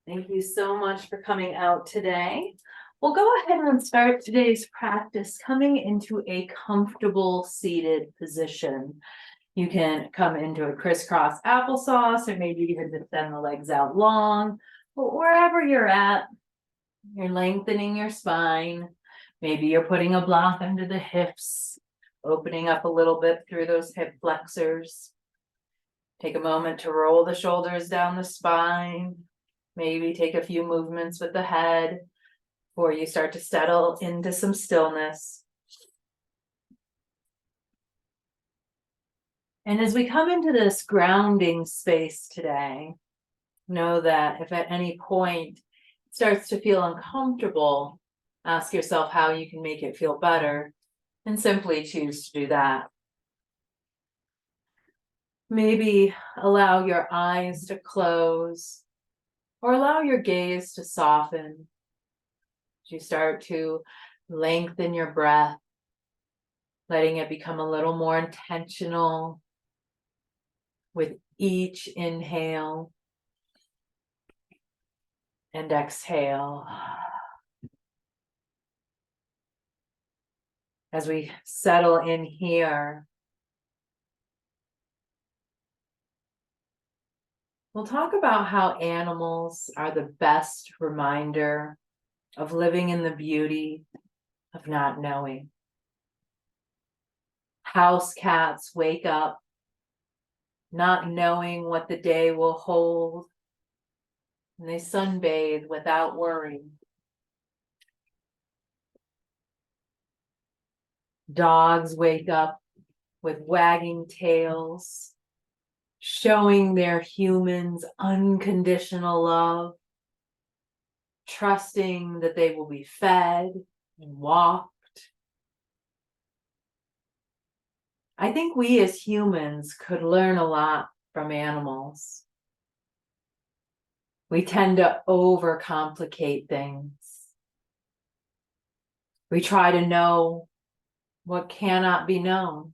Thank you so much for coming out today. We'll go ahead and start today's practice coming into a comfortable seated position. You can come into a crisscross applesauce or maybe even extend the legs out long, but wherever you're at, you're lengthening your spine. Maybe you're putting a block under the hips, opening up a little bit through those hip flexors. Take a moment to roll the shoulders down the spine. Maybe take a few movements with the head before you start to settle into some stillness. And as we come into this grounding space today, know that if at any point it starts to feel uncomfortable, ask yourself how you can make it feel better and simply choose to do that. Maybe allow your eyes to close or allow your gaze to soften as you start to lengthen your breath, letting it become a little more intentional with each inhale and exhale. As we settle in here, we'll talk about how animals are the best reminder of living in the beauty of not knowing. House cats wake up not knowing what the day will hold, and they sunbathe without worry. Dogs wake up with wagging tails, showing their humans unconditional love, trusting that they will be fed and walked. I think we as humans could learn a lot from animals. We tend to overcomplicate things. We try to know what cannot be known.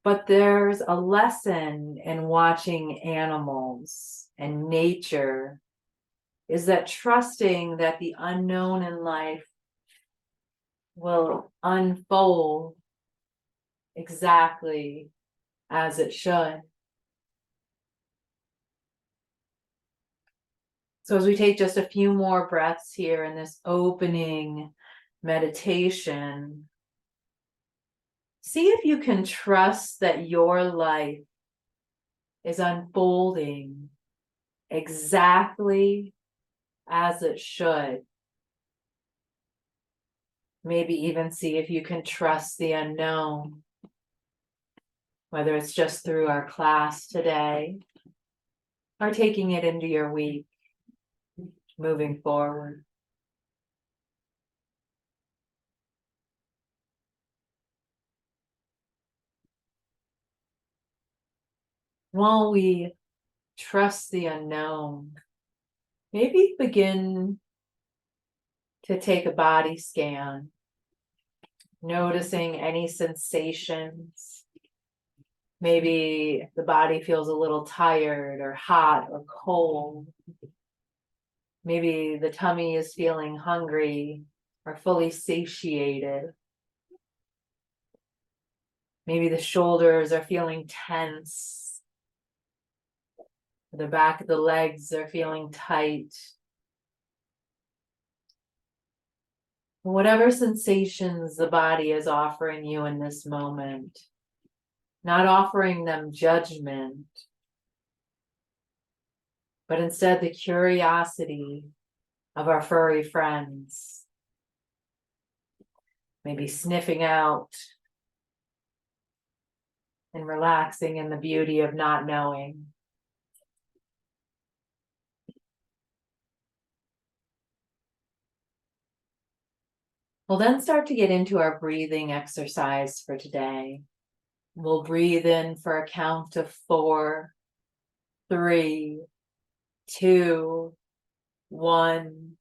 But there's a lesson in watching animals and nature, is that trusting that the unknown in life will unfold exactly as it should. So as we take just a few more breaths here in this opening meditation, see if you can trust that your life is unfolding exactly as it should. Maybe even see if you can trust the unknown, whether it's just through our class today or taking it into your week, moving forward. While we trust the unknown, maybe begin to take a body scan, noticing any sensations. Maybe the body feels a little tired or hot or cold. Maybe the tummy is feeling hungry or fully satiated. Maybe the shoulders are feeling tense. The back of the legs are feeling tight. Whatever sensations the body is offering you in this moment, not offering them judgment, but instead the curiosity of our furry friends. Maybe sniffing out and relaxing in the beauty of not knowing. We'll then start to get into our breathing exercise for today. We'll breathe in for a count of 4, 3, 2, 1.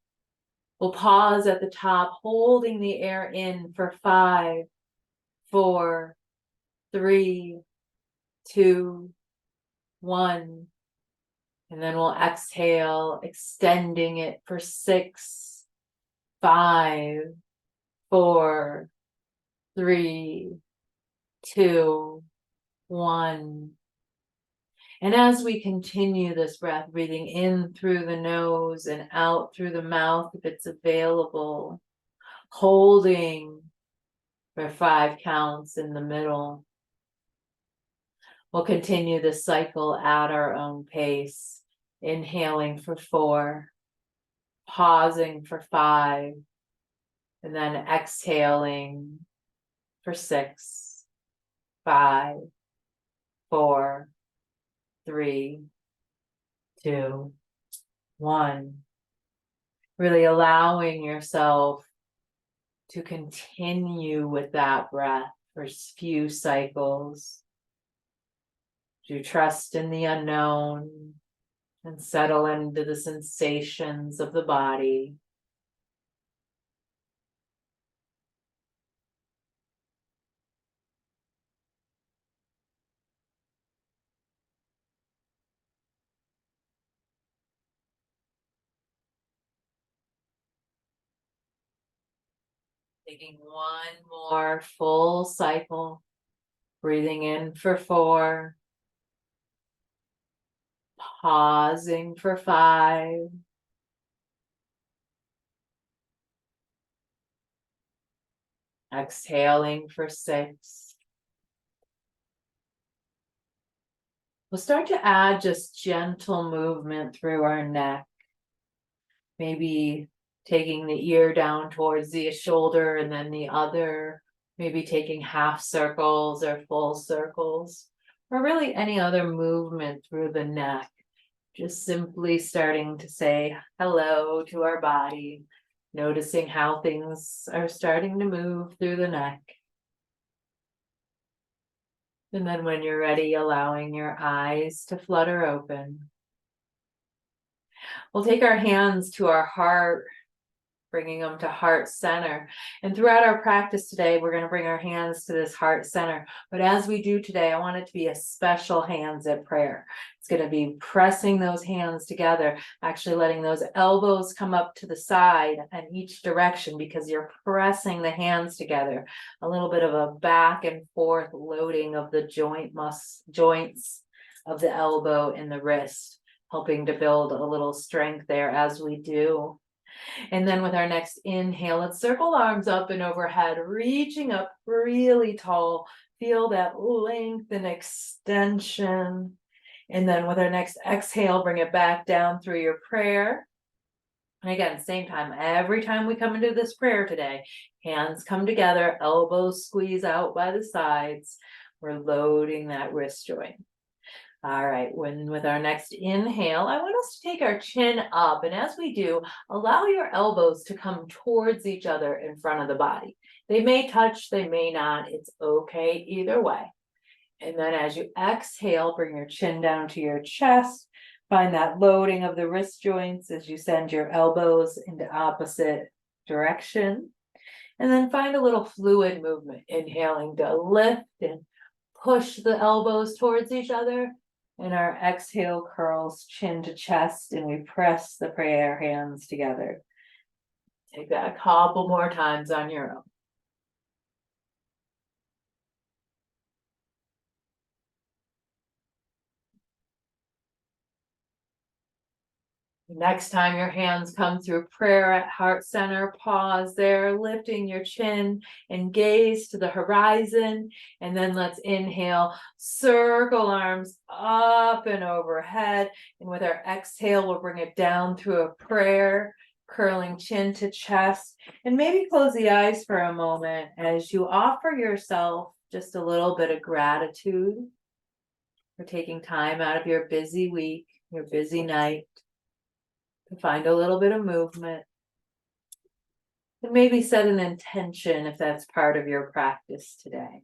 We'll pause at the top, holding the air in for 5, 4, 3, 2, 1. And then we'll exhale, extending it for 6, 5, 4, 3, 2, 1. And as we continue this breath, breathing in through the nose and out through the mouth, if it's available, holding for 5 counts in the middle. We'll continue this cycle at our own pace, inhaling for 4, pausing for 5, and then exhaling for 6, 5, 4, 3, 2, 1. Really allowing yourself to continue with that breath for a few cycles. To trust in the unknown and settle into the sensations of the body. Taking one more full cycle, breathing in for 4, pausing for 5, exhaling for 6. We'll start to add just gentle movement through our neck. Maybe taking the ear down towards the shoulder and then the other, maybe taking half circles or full circles, or really any other movement through the neck. Just simply starting to say hello to our body, noticing how things are starting to move through the neck. And then when you're ready, allowing your eyes to flutter open. We'll take our hands to our heart, bringing them to heart center. And throughout our practice today, we're going to bring our hands to this heart center. But as we do today, I want it to be a special hands at prayer. It's going to be pressing those hands together, actually letting those elbows come up to the side and each direction because you're pressing the hands together. A little bit of a back and forth loading of the joints of the elbow and the wrist, helping to build a little strength there as we do. And then with our next inhale, let's circle arms up and overhead, reaching up really tall. Feel that length and extension. And then with our next exhale, bring it back down through your prayer. And again, same time, every time we come into this prayer today, hands come together, elbows squeeze out by the sides. We're loading that wrist joint. All right, with our next inhale, I want us to take our chin up. And as we do, allow your elbows to come towards each other in front of the body. They may touch, they may not. It's okay either way. And then as you exhale, bring your chin down to your chest. Find that loading of the wrist joints as you send your elbows into opposite direction. And then find a little fluid movement, inhaling to lift and push the elbows towards each other. And our exhale curls chin to chest and we press the prayer hands together. Take that a couple more times on your own. Next time your hands come through prayer at heart center, pause there, lifting your chin and gaze to the horizon. And then let's inhale, circle arms up and overhead. And with our exhale, we'll bring it down through a prayer, curling chin to chest. And maybe close the eyes for a moment as you offer yourself just a little bit of gratitude for taking time out of your busy week, your busy night. To find a little bit of movement and maybe set an intention if that's part of your practice today.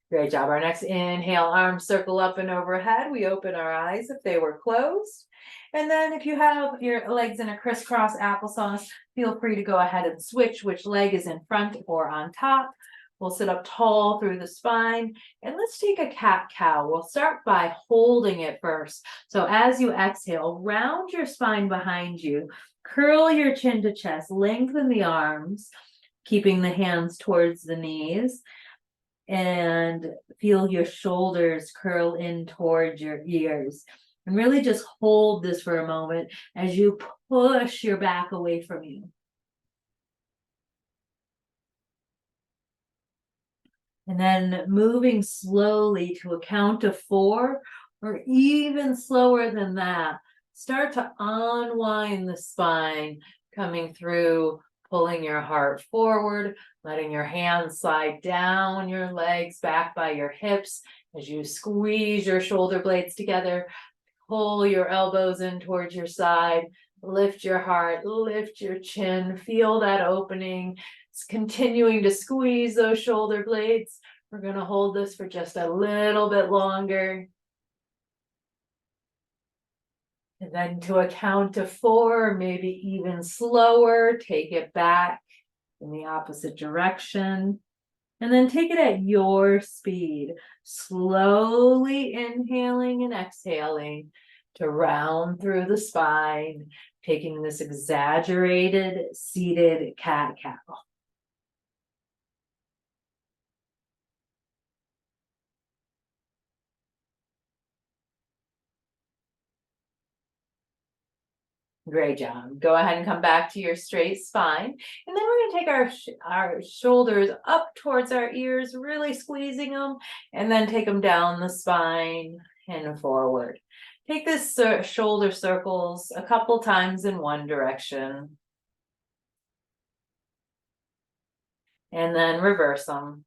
Great job. Our next inhale, arms circle up and overhead. We open our eyes if they were closed. And then if you have your legs in a crisscross applesauce, feel free to go ahead and switch which leg is in front or on top. We'll sit up tall through the spine, and let's take a cat-cow. We'll start by holding it first. So as you exhale, round your spine behind you, curl your chin to chest, lengthen the arms, keeping the hands towards the knees, and feel your shoulders curl in towards your ears. And really just hold this for a moment as you push your back away from you. And then moving slowly to a count of 4, or even slower than that, start to unwind the spine, coming through, pulling your heart forward, letting your hands slide down your legs back by your hips as you squeeze your shoulder blades together, pull your elbows in towards your side, lift your heart, lift your chin, feel that opening. It's continuing to squeeze those shoulder blades. We're going to hold this for just a little bit longer. And then to a count of 4, maybe even slower, take it back in the opposite direction. And then take it at your speed, slowly inhaling and exhaling to round through the spine, taking this exaggerated seated cat-cow. Great job. Go ahead and come back to your straight spine. And then we're going to take our shoulders up towards our ears, really squeezing them, and then take them down the spine and forward. Take this shoulder circles a couple times in one direction. And then reverse them.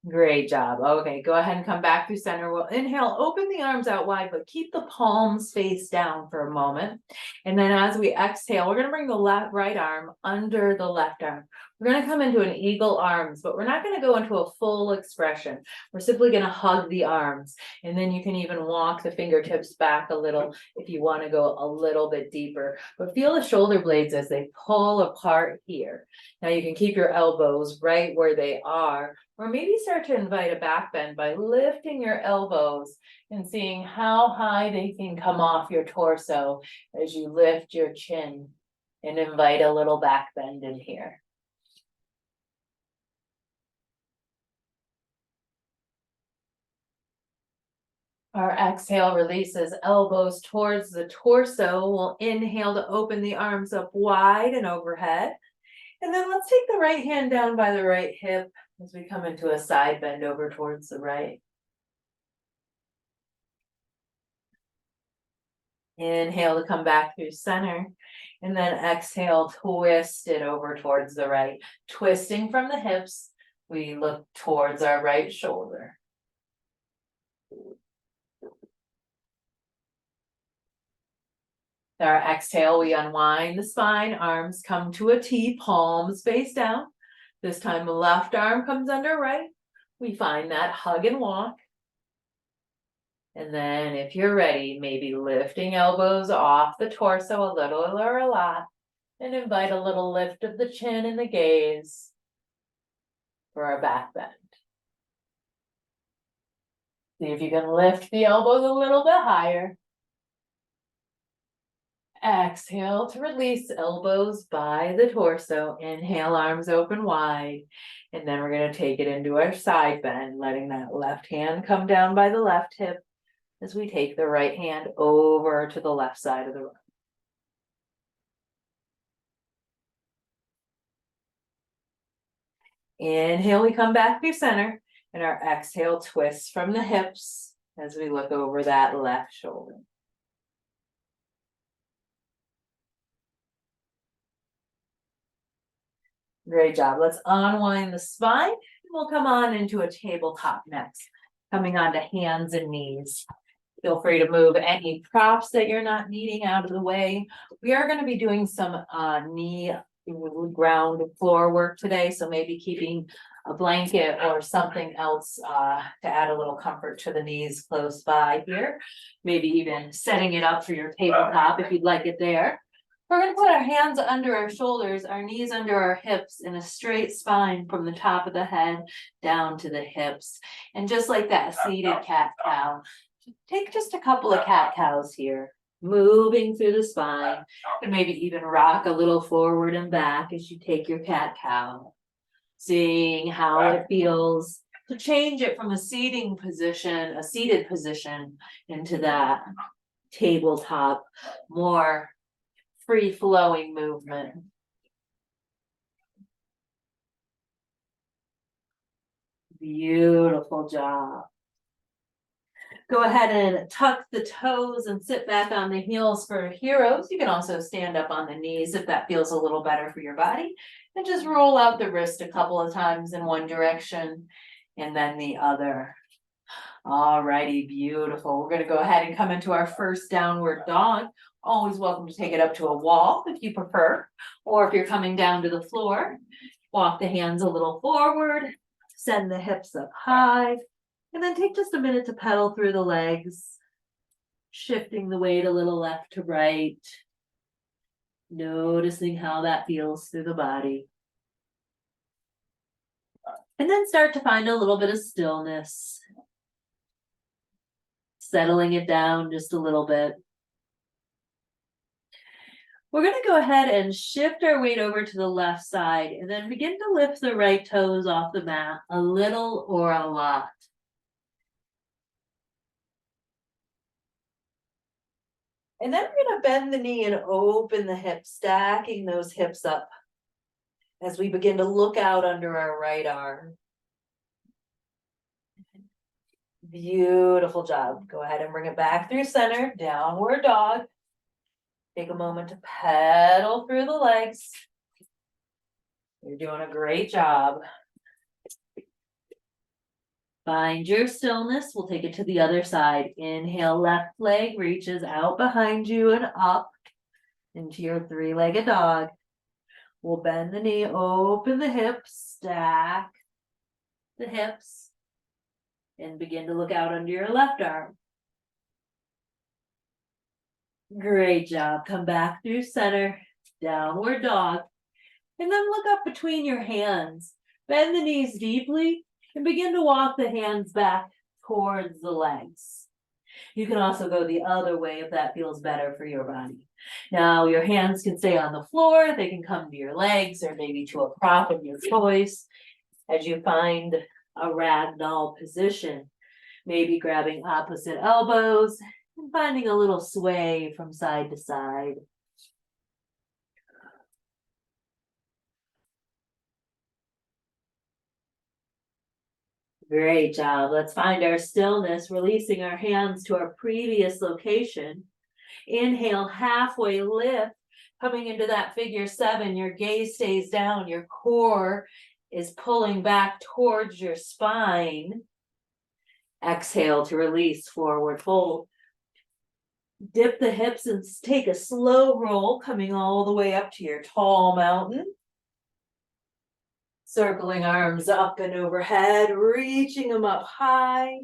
Great job. Okay, go ahead and come back through center. We'll inhale, open the arms out wide, but keep the palms face down for a moment. And then as we exhale, we're going to bring the right arm under the left arm. We're going to come into an eagle arms, but we're not going to go into a full expression. We're simply going to hug the arms. And then you can even walk the fingertips back a little if you want to go a little bit deeper. But feel the shoulder blades as they pull apart here. Now you can keep your elbows right where they are, or maybe start to invite a back bend by lifting your elbows and seeing how high they can come off your torso as you lift your chin and invite a little back bend in here. Our exhale releases elbows towards the torso. We'll inhale to open the arms up wide and overhead. And then let's take the right hand down by the right hip as we come into a side bend over towards the right. Inhale to come back through center. And then exhale, twist it over towards the right. Twisting from the hips, we look towards our right shoulder. Our exhale, we unwind the spine, arms come to a T, palms face down. This time the left arm comes under right. We find that hug and walk. And then if you're ready, maybe lifting elbows off the torso a little or a lot. And invite a little lift of the chin and the gaze for our back bend. See if you can lift the elbows a little bit higher. Exhale to release elbows by the torso. Inhale, arms open wide. And then we're going to take it into our side bend, letting that left hand come down by the left hip as we take the right hand over to the left side of the room. Inhale, we come back through center, and our exhale twists from the hips as we look over that left shoulder. Great job. Let's unwind the spine. We'll come on into a tabletop next, coming onto hands and knees. Feel free to move any props that you're not needing out of the way. We are going to be doing some knee ground floor work today, so maybe keeping a blanket or something else to add a little comfort to the knees close by here. Maybe even setting it up for your tabletop if you'd like it there. We're gonna put our hands under our shoulders, our knees under our hips in a straight spine from the top of the head down to the hips. And just like that, seated cat-cow. Take just a couple of cat-cows here, moving through the spine, and maybe even rock a little forward and back as you take your cat-cow. Seeing how it feels to change it from a seated position, into that tabletop, more free-flowing movement. Beautiful job. Go ahead and tuck the toes and sit back on the heels for heroes. You can also stand up on the knees if that feels a little better for your body. And just roll out the wrist a couple of times in one direction and then the other. Alrighty, beautiful. We're going to go ahead and come into our first downward dog. Always welcome to take it up to a wall if you prefer, or if you're coming down to the floor, walk the hands a little forward, send the hips up high, and then take just a minute to pedal through the legs, shifting the weight a little left to right, noticing how that feels through the body. And then start to find a little bit of stillness, settling it down just a little bit. We're going to go ahead and shift our weight over to the left side and then begin to lift the right toes off the mat, a little or a lot. And then we're going to bend the knee and open the hips, stacking those hips up as we begin to look out under our right arm. Beautiful job. Go ahead and bring it back through center, downward dog. Take a moment to pedal through the legs. You're doing a great job. Find your stillness. We'll take it to the other side. Inhale, left leg reaches out behind you and up into your three-legged dog. We'll bend the knee, open the hips, stack the hips, and begin to look out under your left arm. Great job. Come back through center, downward dog, and then look up between your hands. Bend the knees deeply and begin to walk the hands back towards the legs. You can also go the other way if that feels better for your body. Now your hands can stay on the floor, they can come to your legs or maybe to a prop of your choice as you find a ragdoll position. Maybe grabbing opposite elbows and finding a little sway from side to side. Great job. Let's find our stillness, releasing our hands to our previous location. Inhale, halfway lift, coming into that figure 7. Your gaze stays down. Your core is pulling back towards your spine. Exhale to release, forward fold. Dip the hips and take a slow roll, coming all the way up to your tall mountain. Circling arms up and overhead, reaching them up high.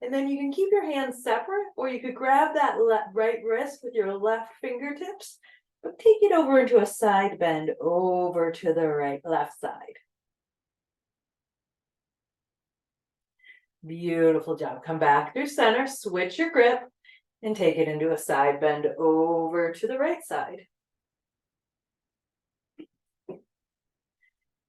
And then you can keep your hands separate, or you could grab that right wrist with your left fingertips, but take it over into a side bend over to the left side. Beautiful job. Come back through center, switch your grip, and take it into a side bend over to the right side.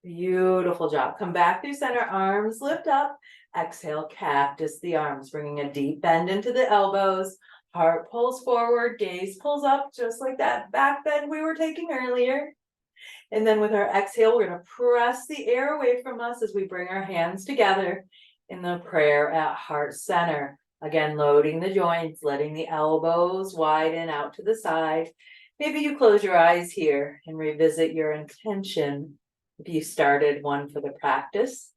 Beautiful job. Come back through center, arms lift up. Exhale, cactus the arms, bringing a deep bend into the elbows. Heart pulls forward, gaze pulls up, just like that back bend we were taking earlier. And then with our exhale, we're going to press the air away from us as we bring our hands together in the prayer at heart center. Again, loading the joints, letting the elbows widen out to the side. Maybe you close your eyes here and revisit your intention if you started one for the practice.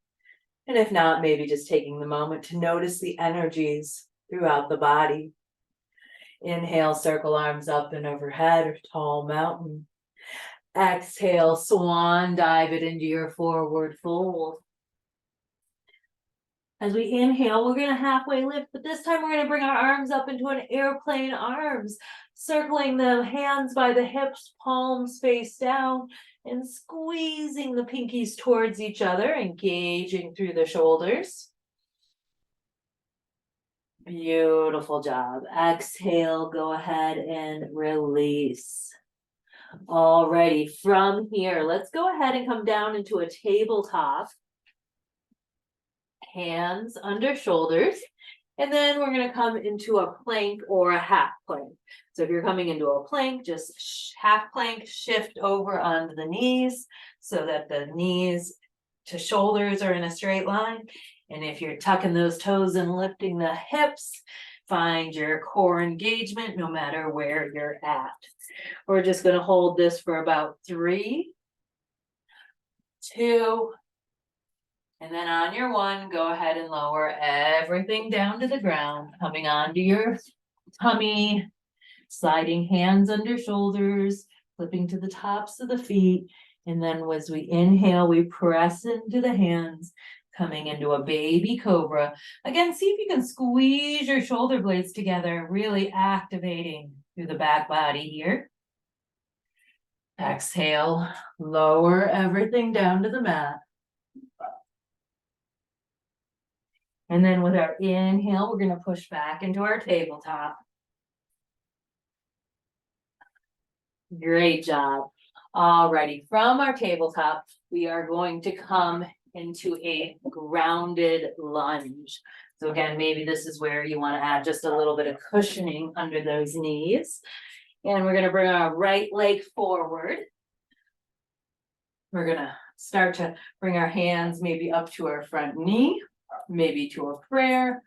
And if not, maybe just taking the moment to notice the energies throughout the body. Inhale, circle arms up and overhead, tall mountain. Exhale, swan dive it into your forward fold. As we inhale, we're gonna halfway lift, but this time we're gonna bring our arms up into an airplane arms, circling the hands by the hips, palms face down, and squeezing the pinkies towards each other, engaging through the shoulders. Beautiful job. Exhale, go ahead and release. Alrighty, from here, let's go ahead and come down into a tabletop. Hands under shoulders. And then we're going to come into a plank or a half plank. So if you're coming into a plank, just half plank, shift over onto the knees so that the knees to shoulders are in a straight line. And if you're tucking those toes and lifting the hips, find your core engagement no matter where you're at. We're just going to hold this for about 3, 2, and then on your 1, go ahead and lower everything down to the ground, coming onto your tummy, sliding hands under shoulders, flipping to the tops of the feet. And then as we inhale, we press into the hands, coming into a baby cobra. Again, see if you can squeeze your shoulder blades together, really activating through the back body here. Exhale, lower everything down to the mat. And then with our inhale, we're going to push back into our tabletop. Great job. Alrighty, from our tabletop, we are going to come into a grounded lunge. So again, maybe this is where you want to add just a little bit of cushioning under those knees. And we're going to bring our right leg forward. We're going to start to bring our hands maybe up to our front knee, maybe to a prayer,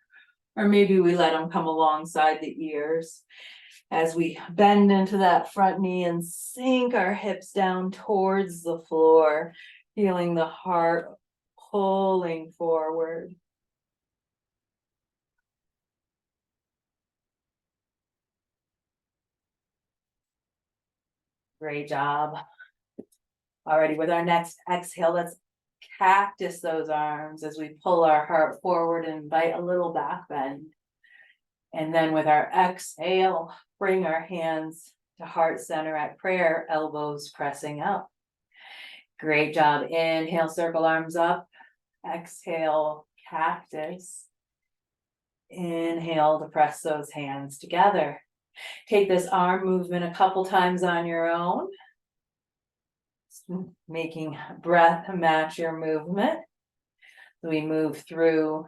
or maybe we let them come alongside the ears as we bend into that front knee and sink our hips down towards the floor, feeling the heart pulling forward. Great job. Alrighty, with our next exhale, let's cactus those arms as we pull our heart forward and invite a little back bend. And then with our exhale, bring our hands to heart center at prayer, elbows pressing up. Great job. Inhale, circle arms up. Exhale, cactus. Inhale to press those hands together. Take this arm movement a couple times on your own, making breath match your movement. We move through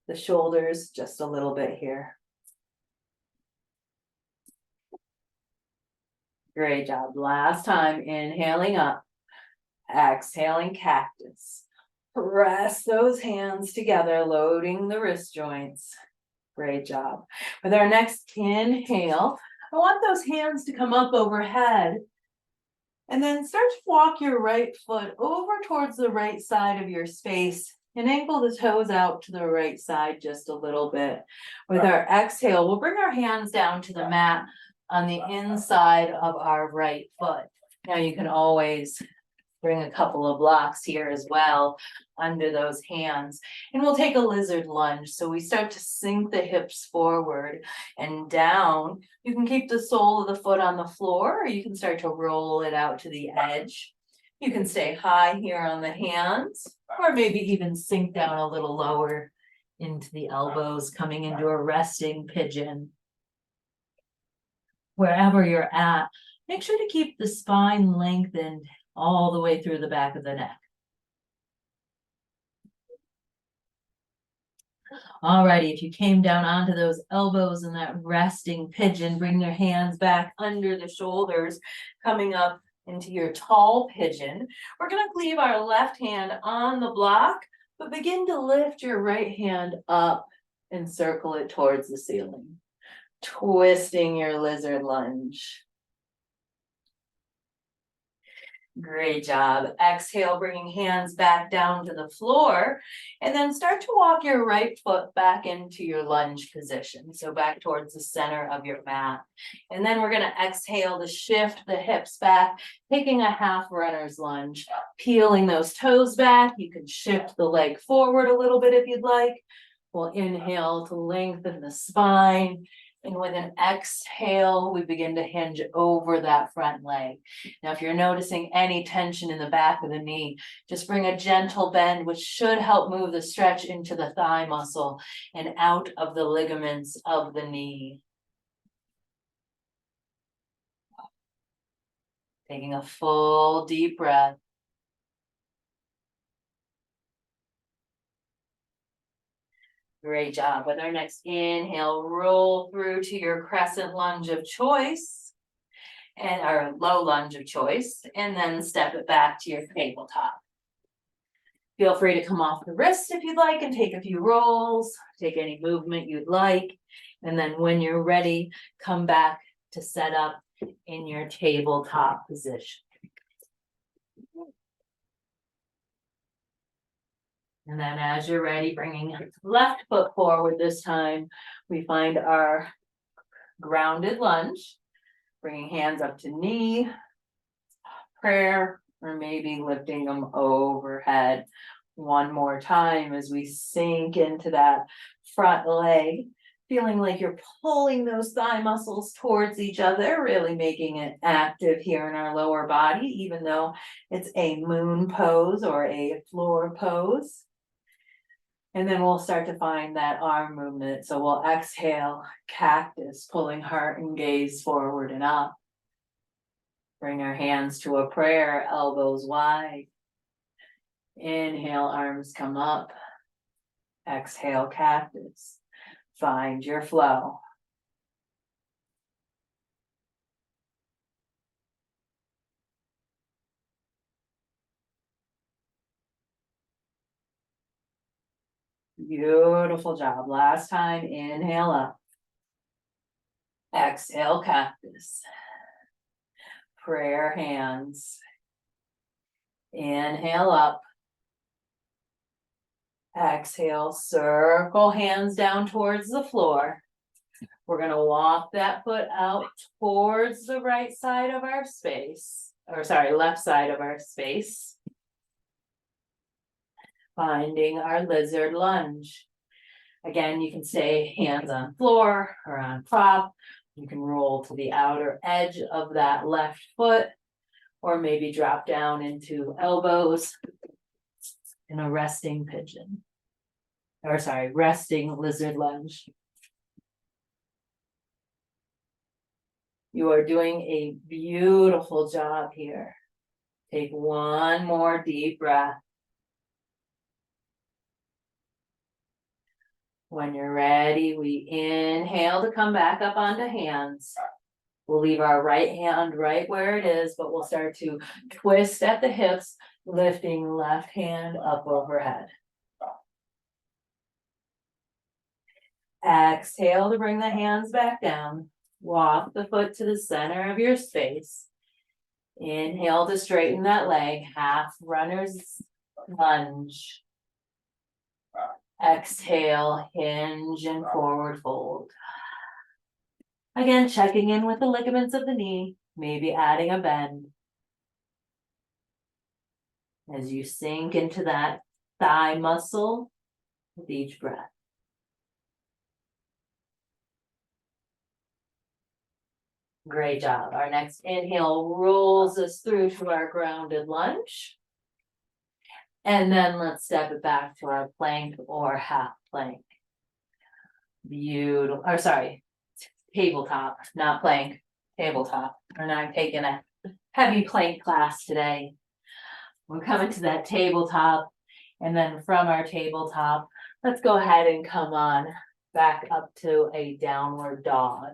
the shoulders just a little bit here. Great job. Last time, inhaling up, exhaling cactus. Press those hands together, loading the wrist joints. Great job. With our next inhale, I want those hands to come up overhead. And then start to walk your right foot over towards the right side of your space and ankle the toes out to the right side just a little bit. With our exhale, we'll bring our hands down to the mat on the inside of our right foot. Now you can always bring a couple of blocks here as well under those hands. And we'll take a lizard lunge. So we start to sink the hips forward and down. You can keep the sole of the foot on the floor, or you can start to roll it out to the edge. You can stay high here on the hands, or maybe even sink down a little lower into the elbows, coming into a resting pigeon. Wherever you're at, make sure to keep the spine lengthened all the way through the back of the neck. Alrighty, if you came down onto those elbows in that resting pigeon, bring your hands back under the shoulders, coming up into your tall pigeon. We're going to leave our left hand on the block, but begin to lift your right hand up and circle it towards the ceiling. Twisting your lizard lunge. Great job. Exhale, bringing hands back down to the floor, and then start to walk your right foot back into your lunge position. So back towards the center of your mat. And then we're going to exhale to shift the hips back, taking a half runner's lunge, peeling those toes back. You can shift the leg forward a little bit if you'd like. We'll inhale to lengthen the spine. And with an exhale, we begin to hinge over that front leg. Now, if you're noticing any tension in the back of the knee, just bring a gentle bend, which should help move the stretch into the thigh muscle and out of the ligaments of the knee. Taking a full deep breath. Great job. With our next inhale, roll through to your crescent lunge of choice and our low lunge of choice, and then step it back to your tabletop. Feel free to come off the wrist if you'd like and take a few rolls, take any movement you'd like. And then when you're ready, come back to set up in your tabletop position. And then as you're ready, bringing left foot forward this time, we find our grounded lunge, bringing hands up to knee, prayer, or maybe lifting them overhead. One more time as we sink into that front leg, feeling like you're pulling those thigh muscles towards each other, really making it active here in our lower body, even though it's a moon pose or a floor pose. And then we'll start to find that arm movement. So we'll exhale, cactus, pulling heart and gaze forward and up. Bring our hands to a prayer, elbows wide. Inhale, arms come up. Exhale, cactus. Find your flow. Beautiful job. Last time, inhale up. Exhale, cactus. Prayer hands. Inhale up. Exhale, circle hands down towards the floor. We're going to walk that foot out towards the right side of our space, or sorry, left side of our space. Finding our lizard lunge. Again, you can stay hands on floor or on prop. You can roll to the outer edge of that left foot, or maybe drop down into elbows in a resting pigeon. Or sorry, resting lizard lunge. You are doing a beautiful job here. Take one more deep breath. When you're ready, we inhale to come back up onto hands. We'll leave our right hand right where it is, but we'll start to twist at the hips, lifting left hand up overhead. Exhale to bring the hands back down. Walk the foot to the center of your space. Inhale to straighten that leg, half runner's lunge. Exhale, hinge and forward fold. Again, checking in with the ligaments of the knee, maybe adding a bend. As you sink into that thigh muscle with each breath. Great job. Our next inhale rolls us through to our grounded lunge. And then let's step it back to our plank or half plank. Beautiful, or sorry, tabletop, not plank, tabletop. We're not taking a heavy plank class today. We're coming to that tabletop, and then from our tabletop, let's go ahead and come on back up to a downward dog.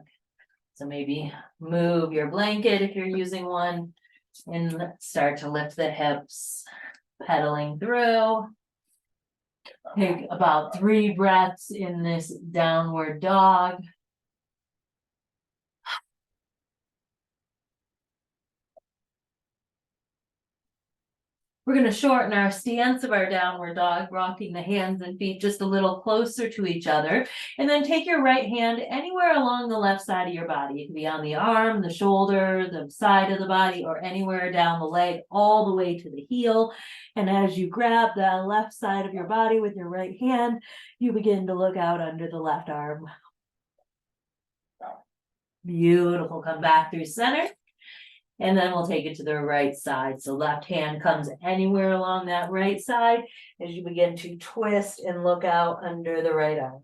So maybe move your blanket if you're using one, and start to lift the hips. Pedaling through. Take about 3 breaths in this downward dog. We're gonna shorten our stance of our downward dog, rocking the hands and feet just a little closer to each other. And then take your right hand anywhere along the left side of your body. It can be on the arm, the shoulder, the side of the body, or anywhere down the leg, all the way to the heel. And as you grab the left side of your body with your right hand, you begin to look out under the left arm. Beautiful. Come back through center. And then we'll take it to the right side. So left hand comes anywhere along that right side as you begin to twist and look out under the right arm.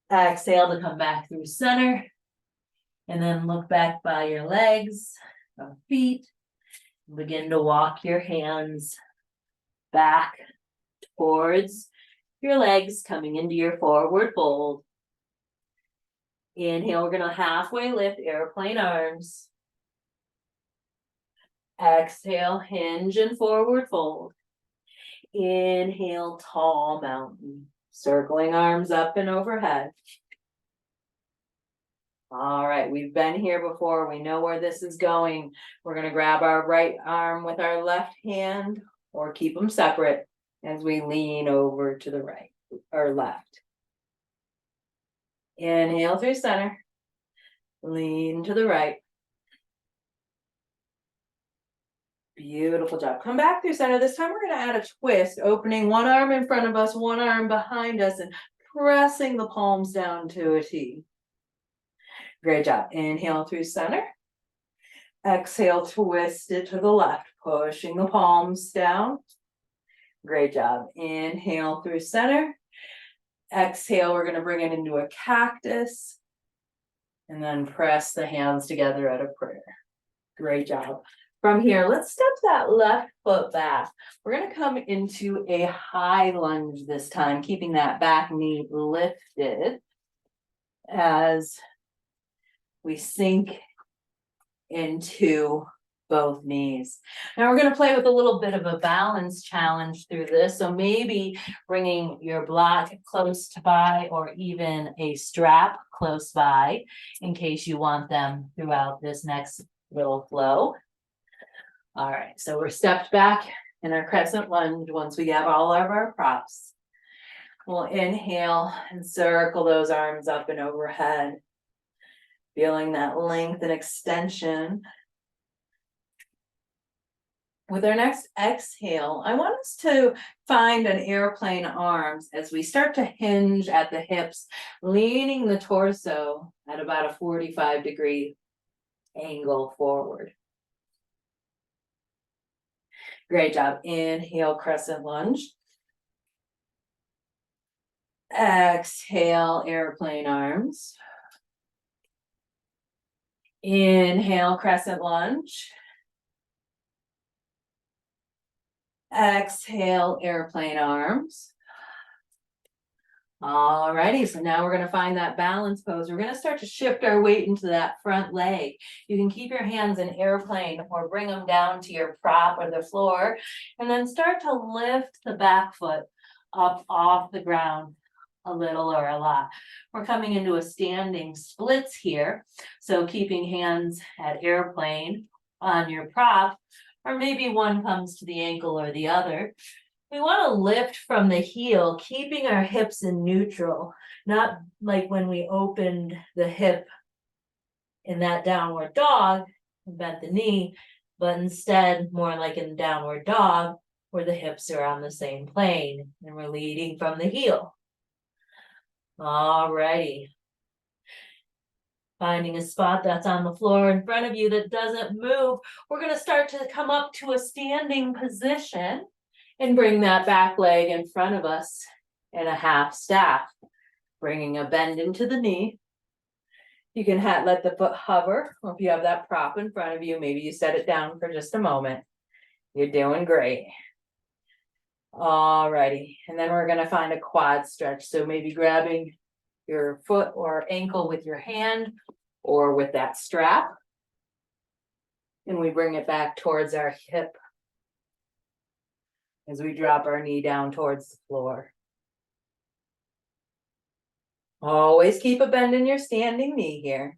Exhale to come back through center. And then look back by your legs, feet. Begin to walk your hands back towards your legs, coming into your forward fold. Inhale, we're gonna halfway lift, airplane arms. Exhale, hinge and forward fold. Inhale, tall mountain, circling arms up and overhead. All right, we've been here before. We know where this is going. We're gonna grab our right arm with our left hand or keep them separate as we lean over to the right or left. Inhale through center, lean to the right. Beautiful job. Come back through center. This time we're going to add a twist, opening one arm in front of us, one arm behind us, and pressing the palms down to a T. Great job. Inhale through center. Exhale, twist it to the left, pushing the palms down. Great job. Inhale through center. Exhale, we're going to bring it into a cactus. And then press the hands together at a prayer. Great job. From here, let's step that left foot back. We're going to come into a high lunge this time, keeping that back knee lifted as we sink into both knees. Now we're going to play with a little bit of a balance challenge through this. So maybe bringing your block close to by or even a strap close by in case you want them throughout this next little flow. All right, so we're stepped back in our crescent lunge once we have all of our props. We'll inhale and circle those arms up and overhead, feeling that length and extension. With our next exhale, I want us to find an airplane arms as we start to hinge at the hips, leaning the torso at about a 45-degree angle forward. Great job. Inhale, crescent lunge. Exhale, airplane arms. Inhale, crescent lunge. Exhale, airplane arms. Alrighty, so now we're going to find that balance pose. We're going to start to shift our weight into that front leg. You can keep your hands in airplane or bring them down to your prop or the floor, and then start to lift the back foot up off the ground a little or a lot. We're coming into a standing splits here, so keeping hands at airplane on your prop, or maybe one comes to the ankle or the other. We want to lift from the heel, keeping our hips in neutral, not like when we opened the hip in that downward dog and bent the knee, but instead more like in downward dog where the hips are on the same plane and we're leading from the heel. Alrighty. Finding a spot that's on the floor in front of you that doesn't move, we're going to start to come up to a standing position and bring that back leg in front of us in a half staff, bringing a bend into the knee. You can let the foot hover, or if you have that prop in front of you, maybe you set it down for just a moment. You're doing great. Alrighty, and then we're going to find a quad stretch. So maybe grabbing your foot or ankle with your hand or with that strap. And we bring it back towards our hip as we drop our knee down towards the floor. Always keep a bend in your standing knee here.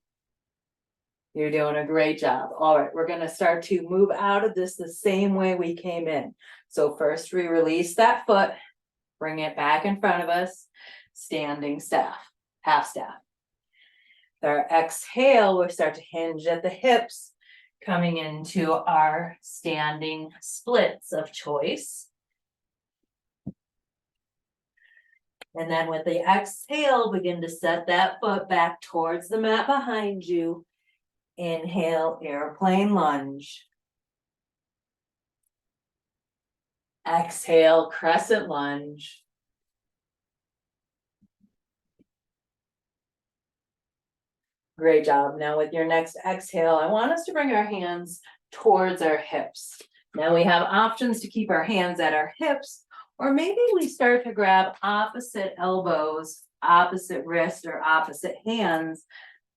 You're doing a great job. All right, we're gonna start to move out of this the same way we came in. So first we release that foot, bring it back in front of us, standing staff, half staff. With our exhale, we start to hinge at the hips, coming into our standing splits of choice. And then with the exhale, begin to set that foot back towards the mat behind you. Inhale, airplane lunge. Exhale, crescent lunge. Great job. Now with your next exhale, I want us to bring our hands towards our hips. Now we have options to keep our hands at our hips, or maybe we start to grab opposite elbows, opposite wrist, or opposite hands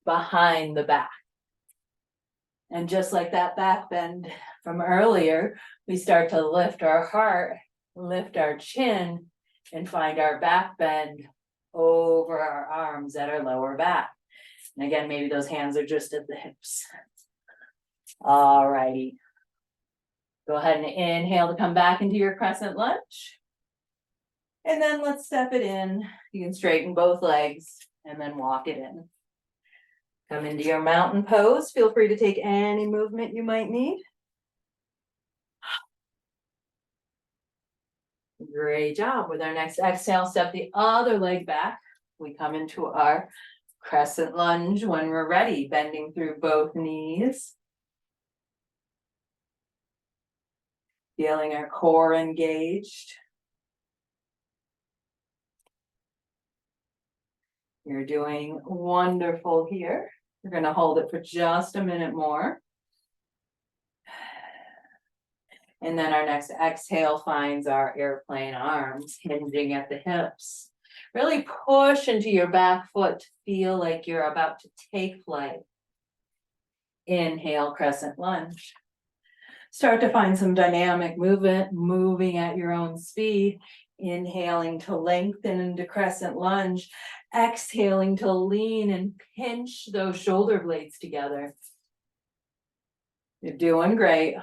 behind the back. And just like that back bend from earlier, we start to lift our heart, lift our chin, and find our back bend over our arms at our lower back. And again, maybe those hands are just at the hips. All righty. Go ahead and inhale to come back into your crescent lunge. And then let's step it in. You can straighten both legs and then walk it in. Come into your mountain pose. Feel free to take any movement you might need. Great job. With our next exhale, step the other leg back. We come into our crescent lunge when we're ready, bending through both knees. Feeling our core engaged. You're doing wonderful here. We're going to hold it for just a minute more. And then our next exhale finds our airplane arms hinging at the hips. Really push into your back foot to feel like you're about to take flight. Inhale, crescent lunge. Start to find some dynamic movement, moving at your own speed. Inhaling to lengthen into crescent lunge. Exhaling to lean and pinch those shoulder blades together. You're doing great.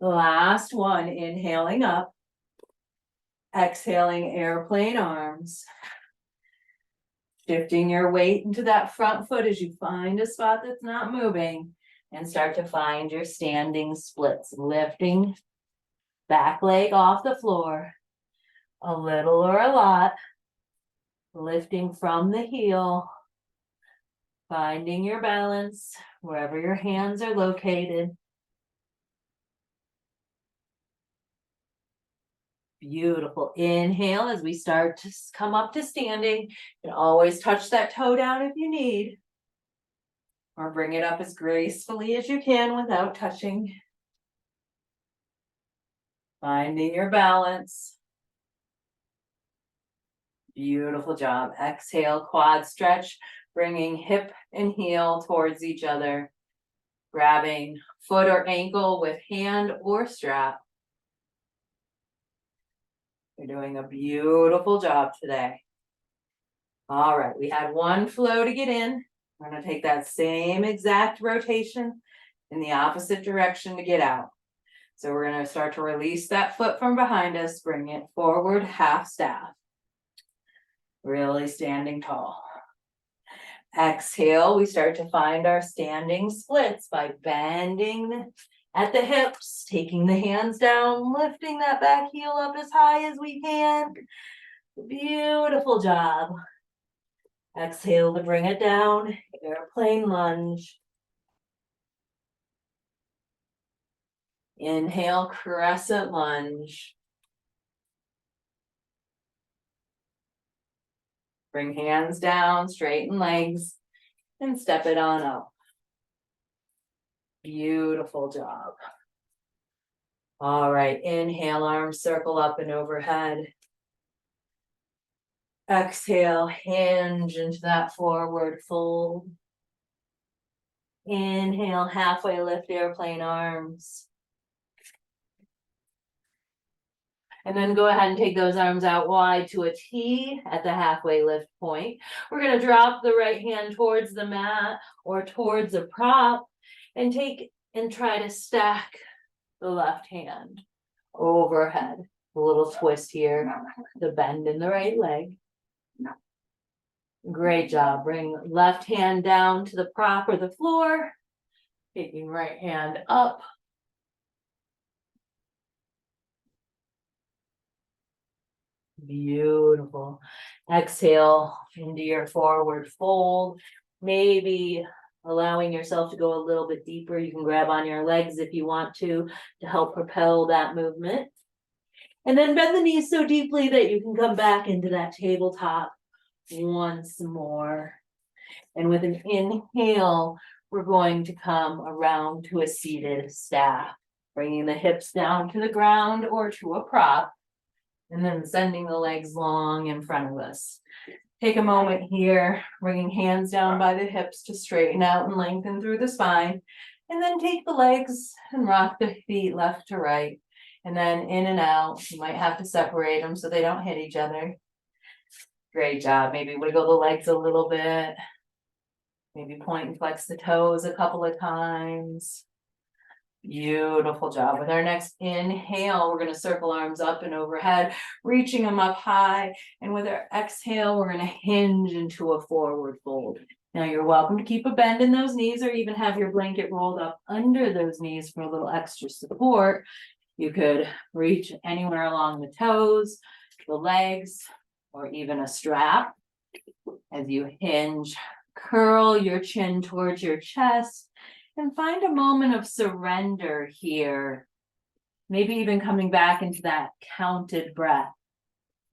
Last one, inhaling up. Exhaling, airplane arms. Shifting your weight into that front foot as you find a spot that's not moving. And start to find your standing splits. Lifting back leg off the floor. A little or a lot. Lifting from the heel. Finding your balance wherever your hands are located. Beautiful. Inhale as we start to come up to standing. You can always touch that toe down if you need. Or bring it up as gracefully as you can without touching. Finding your balance. Beautiful job. Exhale, quad stretch, bringing hip and heel towards each other. Grabbing foot or ankle with hand or strap. You're doing a beautiful job today. All right, we had one flow to get in. We're going to take that same exact rotation in the opposite direction to get out. So we're going to start to release that foot from behind us, bring it forward, half staff. Really standing tall. Exhale, we start to find our standing splits by bending at the hips, taking the hands down, lifting that back heel up as high as we can. Beautiful job. Exhale to bring it down, airplane lunge. Inhale, crescent lunge. Bring hands down, straighten legs, and step it on up. Beautiful job. All right, inhale, arms circle up and overhead. Exhale, hinge into that forward fold. Inhale, halfway lift, airplane arms. And then go ahead and take those arms out wide to a T at the halfway lift point. We're gonna drop the right hand towards the mat or towards a prop and take and try to stack the left hand overhead. A little twist here, the bend in the right leg. Great job. Bring left hand down to the prop or the floor. Taking right hand up. Beautiful. Exhale into your forward fold. Maybe allowing yourself to go a little bit deeper. You can grab on your legs if you want to help propel that movement. And then bend the knees so deeply that you can come back into that tabletop once more. And with an inhale, we're going to come around to a seated staff, bringing the hips down to the ground or to a prop, and then sending the legs long in front of us. Take a moment here, bringing hands down by the hips to straighten out and lengthen through the spine, and then take the legs and rock the feet left to right, and then in and out. You might have to separate them so they don't hit each other. Great job. Maybe wiggle the legs a little bit. Maybe point and flex the toes a couple of times. Beautiful job. With our next inhale, we're going to circle arms up and overhead, reaching them up high. And with our exhale, we're going to hinge into a forward fold. Now you're welcome to keep a bend in those knees or even have your blanket rolled up under those knees for a little extra support. You could reach anywhere along the toes, the legs, or even a strap. As you hinge, curl your chin towards your chest and find a moment of surrender here. Maybe even coming back into that counted breath.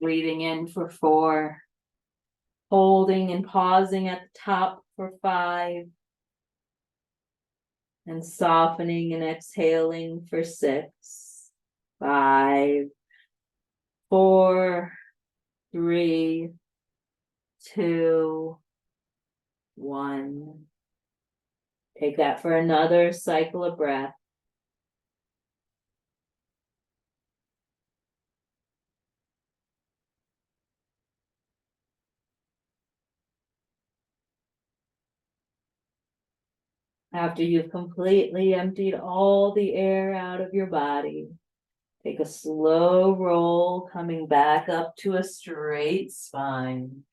Breathing in for 4, holding and pausing at the top for 5, and softening and exhaling for 6, 5, 4, 3, 2, 1. Take that for another cycle of breath. After you've completely emptied all the air out of your body, take a slow roll, coming back up to a straight spine.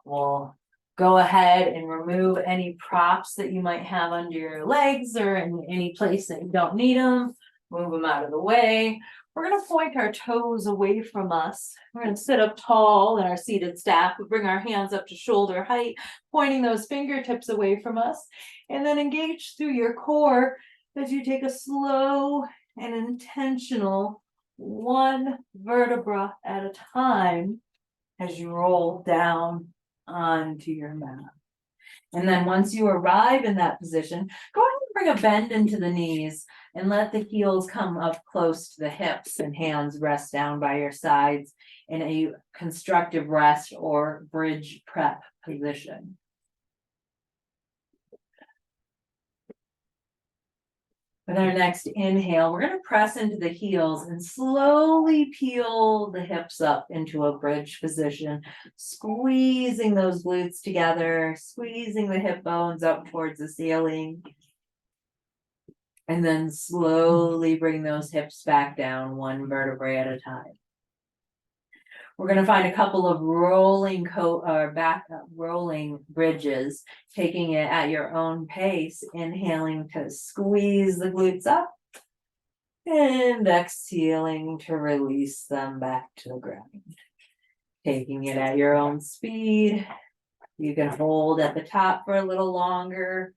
We'll go ahead and remove any props that you might have under your legs or in any place that you don't need them. Move them out of the way. We're going to point our toes away from us. We're going to sit up tall in our seated staff. We bring our hands up to shoulder height, pointing those fingertips away from us. And then engage through your core as you take a slow and intentional 1 vertebra at a time as you roll down onto your mat. And then once you arrive in that position, go ahead and bring a bend into the knees and let the heels come up close to the hips and hands rest down by your sides in a constructive rest or bridge prep position. With our next inhale, we're going to press into the heels and slowly peel the hips up into a bridge position, squeezing those glutes together, squeezing the hip bones up towards the ceiling, and then slowly bring those hips back down 1 vertebrae at a time. We're going to find a couple of rolling rolling bridges, taking it at your own pace, inhaling to squeeze the glutes up and exhaling to release them back to the ground. Taking it at your own speed. You can hold at the top for a little longer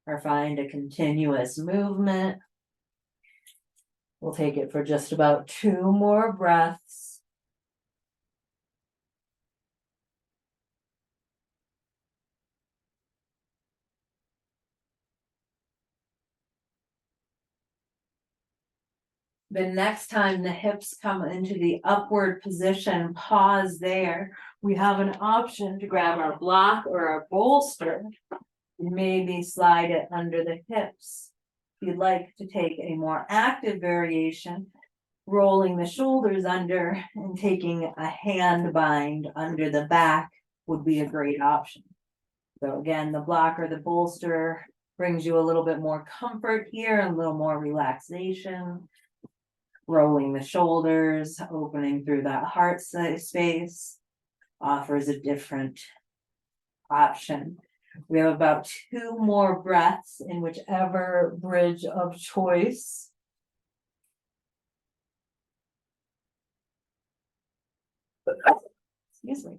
or find a continuous movement. We'll take it for just about 2 more breaths. The next time the hips come into the upward position, pause there. We have an option to grab our block or our bolster and maybe slide it under the hips. If you'd like to take a more active variation, Rolling the shoulders under and taking a hand bind under the back would be a great option. So again, the block or the bolster brings you a little bit more comfort here, a little more relaxation. Rolling the shoulders, opening through that heart space offers a different option. We have about 2 more breaths in whichever bridge of choice. Excuse me.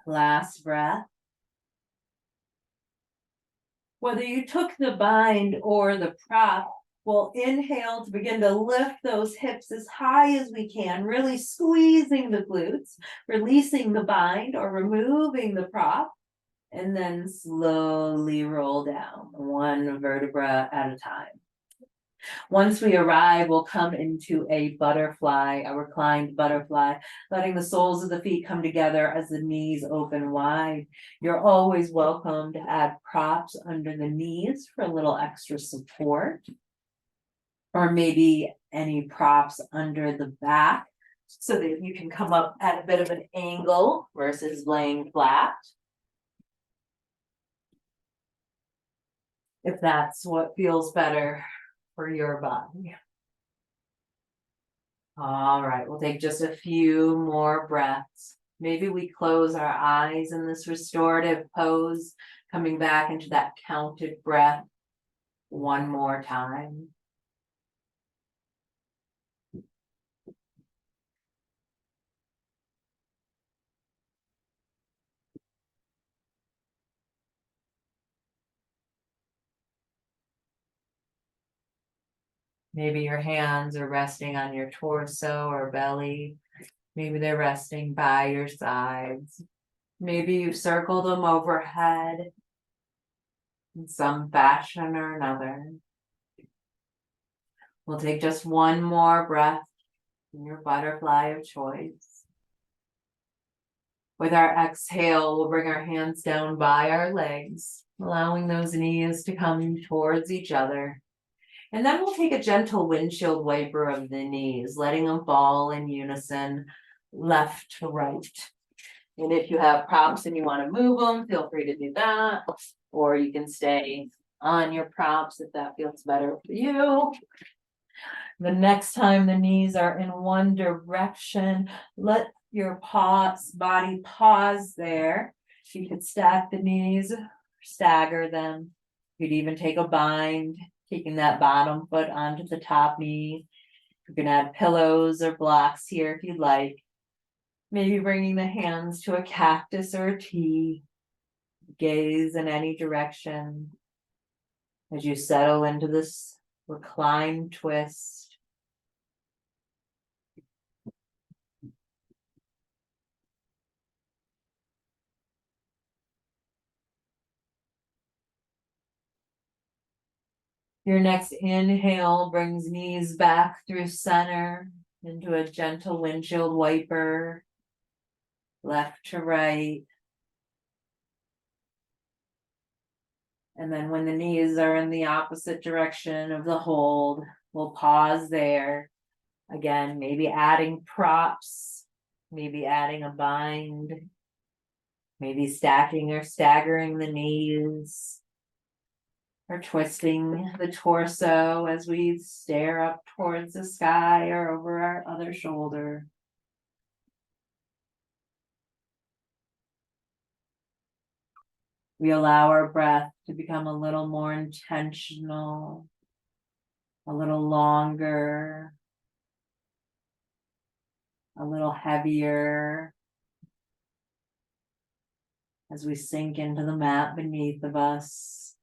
Last breath. Whether you took the bind or the prop, we'll inhale to begin to lift those hips as high as we can, really squeezing the glutes, releasing the bind or removing the prop, and then slowly roll down 1 vertebra at a time. Once we arrive, we'll come into a butterfly, a reclined butterfly, letting the soles of the feet come together as the knees open wide. You're always welcome to add props under the knees for a little extra support, or maybe any props under the back so that you can come up at a bit of an angle versus laying flat, if that's what feels better for your body. All right, we'll take just a few more breaths. Maybe we close our eyes in this restorative pose, coming back into that counted breath 1 more time. Maybe your hands are resting on your torso or belly. Maybe they're resting by your sides. Maybe you circle them overhead in some fashion or another. We'll take just 1 more breath in your butterfly of choice. With our exhale, we'll bring our hands down by our legs, allowing those knees to come towards each other. And then we'll take a gentle windshield wiper of the knees, letting them fall in unison, left to right. And if you have props and you want to move them, feel free to do that. Or you can stay on your props if that feels better for you. The next time the knees are in one direction, let your body pause there. You could stack the knees, stagger them. You could even take a bind, taking that bottom foot onto the top knee. You can add pillows or blocks here if you'd like. Maybe bringing the hands to a cactus or a T. Gaze in any direction as you settle into this reclined twist. Your next inhale brings knees back through center into a gentle windshield wiper, left to right. And then when the knees are in the opposite direction of the hold, we'll pause there. Again, maybe adding props, maybe adding a bind, maybe stacking or staggering the knees, or twisting the torso as we stare up towards the sky or over our other shoulder. We allow our breath to become a little more intentional, a little longer, a little heavier, as we sink into the mat beneath of us.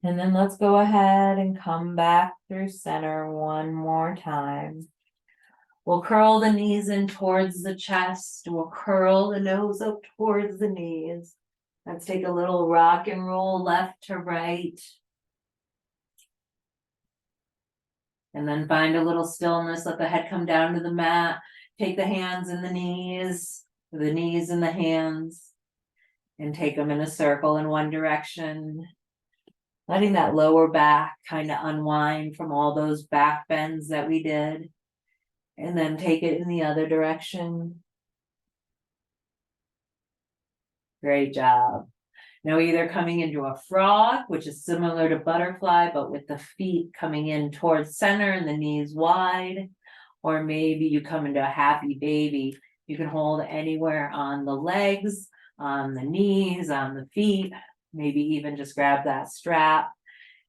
And then let's go ahead and come back through center 1 more time. We'll curl the knees in towards the chest. We'll curl the nose up towards the knees. Let's take a little rock and roll left to right. And then find a little stillness. Let the head come down to the mat. Take the hands and the knees and the hands, and take them in a circle in one direction. letting that lower back kind of unwind from all those back bends that we did. And then take it in the other direction. Great job. Now either coming into a frog, which is similar to butterfly, but with the feet coming in towards center and the knees wide, or maybe you come into a happy baby. You can hold anywhere on the legs, on the knees, on the feet, maybe even just grab that strap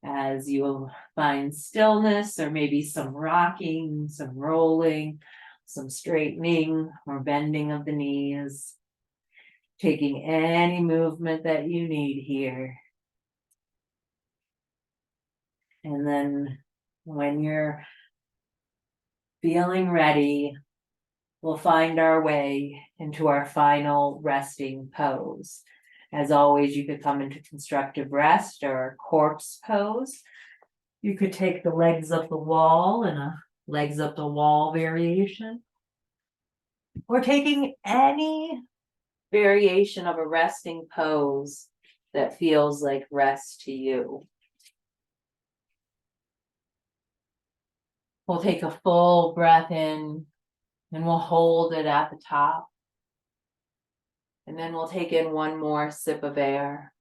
as you find stillness, or maybe some rocking, some rolling, some straightening or bending of the knees. Taking any movement that you need here. And then when you're feeling ready, we'll find our way into our final resting pose. As always, you could come into constructive rest or corpse pose. You could take the legs up the wall in a legs up the wall variation. Or taking any variation of a resting pose that feels like rest to you. We'll take a full breath in and we'll hold it at the top. And then we'll take in one more sip of air.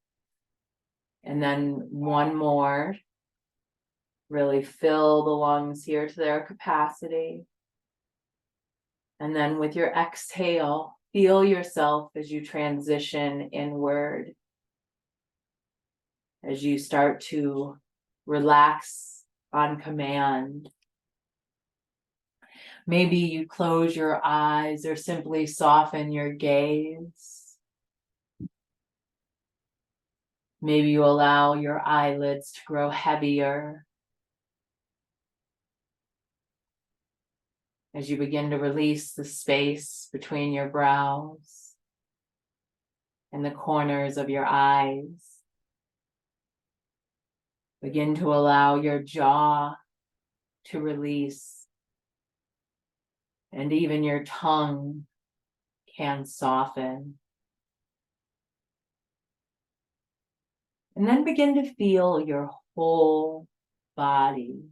And then one more. Really fill the lungs here to their capacity. And then with your exhale, feel yourself as you transition inward. As you start to relax on command. Maybe you close your eyes or simply soften your gaze. Maybe you allow your eyelids to grow heavier. As you begin to release the space between your brows and the corners of your eyes. Begin to allow your jaw to release. And even your tongue can soften. And then begin to feel your whole body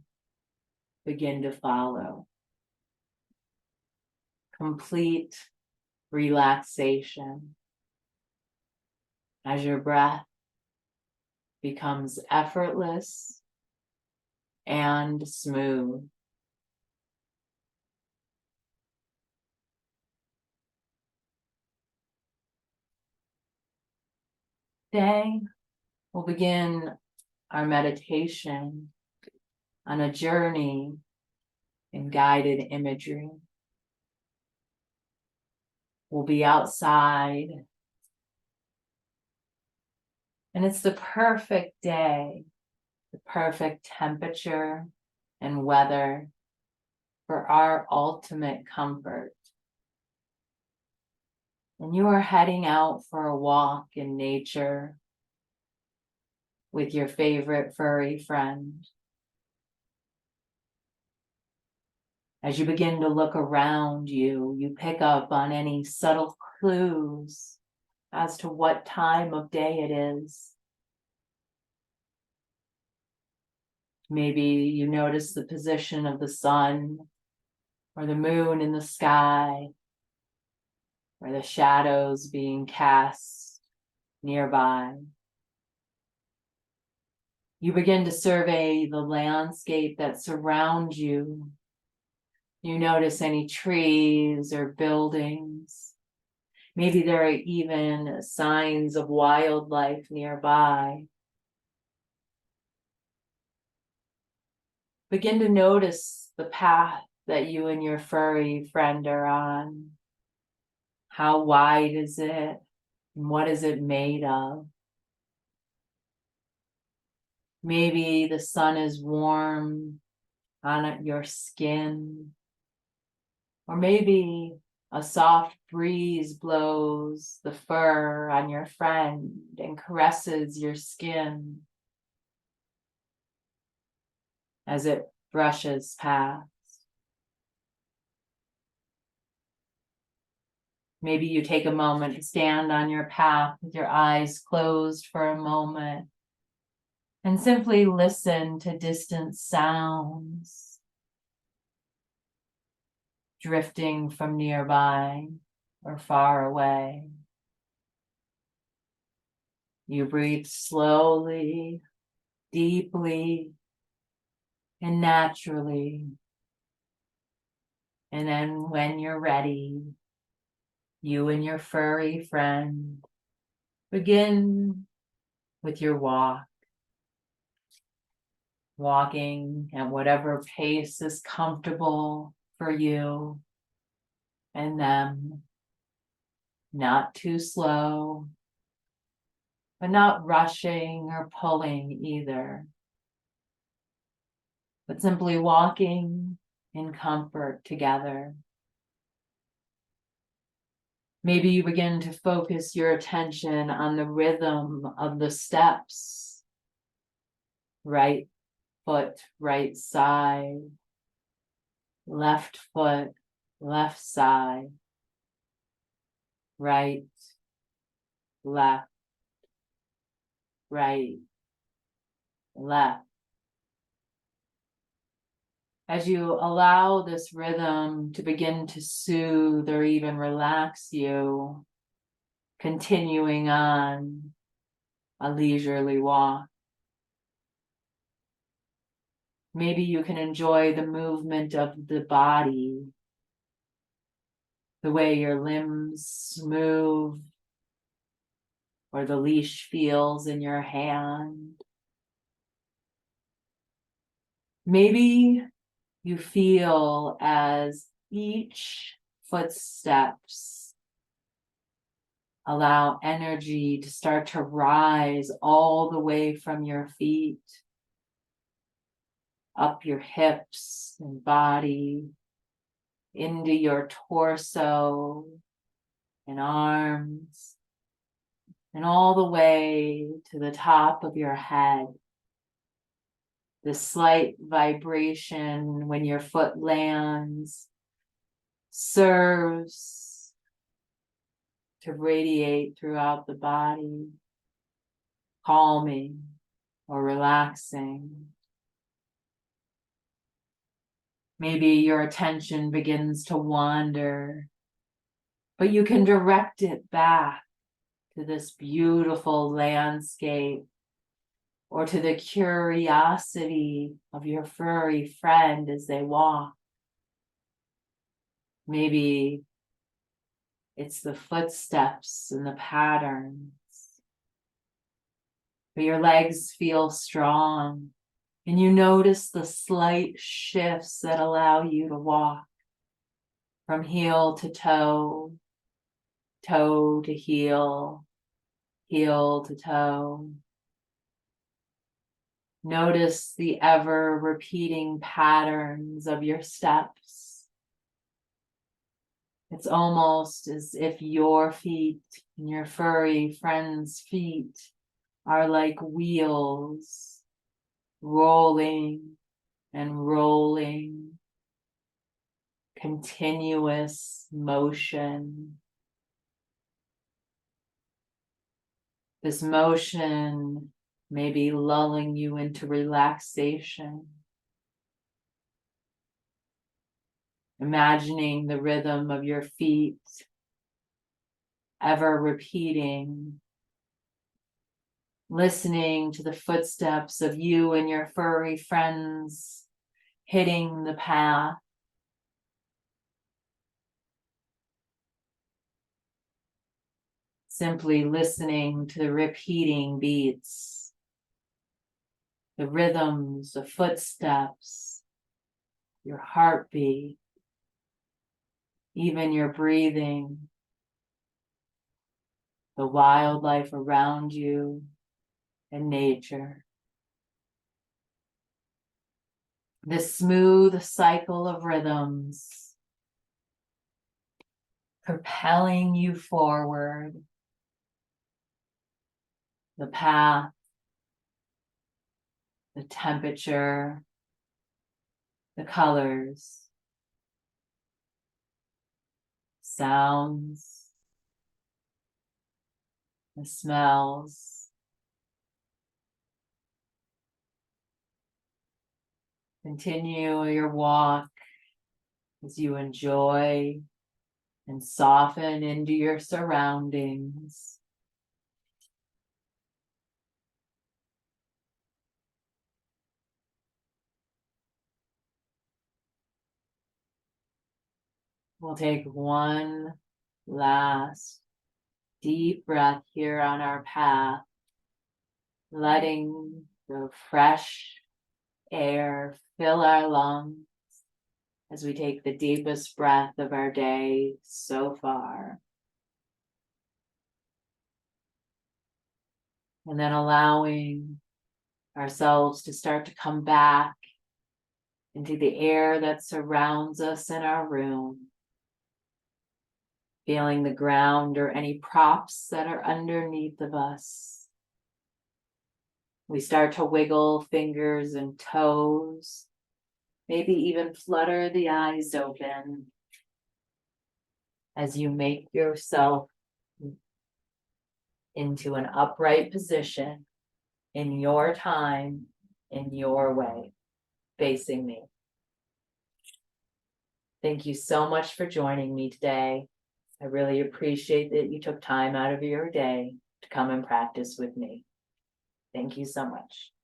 begin to follow. Complete relaxation as your breath becomes effortless and smooth. Today, we'll begin our meditation on a journey in guided imagery. We'll be outside, and it's the perfect day, the perfect temperature and weather for our ultimate comfort. And you are heading out for a walk in nature with your favorite furry friend. As you begin to look around you, you pick up on any subtle clues as to what time of day it is. Maybe you notice the position of the sun or the moon in the sky, or the shadows being cast nearby. You begin to survey the landscape that surrounds you. You notice any trees or buildings. Maybe there are even signs of wildlife nearby. Begin to notice the path that you and your furry friend are on. How wide is it? And what is it made of? Maybe the sun is warm on your skin. Or maybe a soft breeze blows the fur on your friend and caresses your skin as it brushes past. Maybe you take a moment to stand on your path with your eyes closed for a moment And simply listen to distant sounds drifting from nearby or far away. You breathe slowly, deeply, and naturally. And then when you're ready, you and your furry friend begin with your walk. Walking at whatever pace is comfortable for you and them. Not too slow, but not rushing or pulling either. But simply walking in comfort together. Maybe you begin to focus your attention on the rhythm of the steps. Right foot, right side. Left foot, left side. Right, left, right, left. As you allow this rhythm to begin to soothe or even relax you, continuing on a leisurely walk. Maybe you can enjoy the movement of the body, the way your limbs move, or the leash feels in your hand. Maybe you feel as each footsteps allow energy to start to rise all the way from your feet, up your hips and body, into your torso and arms, and all the way to the top of your head. The slight vibration when your foot lands serves to radiate throughout the body, calming or relaxing. Maybe your attention begins to wander, but you can direct it back to this beautiful landscape or to the curiosity of your furry friend as they walk. Maybe it's the footsteps and the patterns, but your legs feel strong and you notice the slight shifts that allow you to walk from heel to toe, toe to heel, heel to toe. Notice the ever repeating patterns of your steps. It's almost as if your feet and your furry friend's feet are like wheels, rolling and rolling, continuous motion. This motion may be lulling you into relaxation. Imagining the rhythm of your feet ever repeating, listening to the footsteps of you and your furry friends hitting the path. Simply listening to the repeating beats, the rhythms, the footsteps, your heartbeat, even your breathing, the wildlife around you, and nature. This smooth cycle of rhythms propelling you forward, the path, the temperature, the colors, sounds, the smells, Continue your walk as you enjoy and soften into your surroundings. We'll take one last deep breath here on our path, letting the fresh air fill our lungs as we take the deepest breath of our day so far. And then allowing ourselves to start to come back into the air that surrounds us in our room. Feeling the ground or any props that are underneath of us. We start to wiggle fingers and toes, maybe even flutter the eyes open as you make yourself into an upright position in your time, in your way, facing me. Thank you so much for joining me today. I really appreciate that you took time out of your day to come and practice with me. Thank you so much.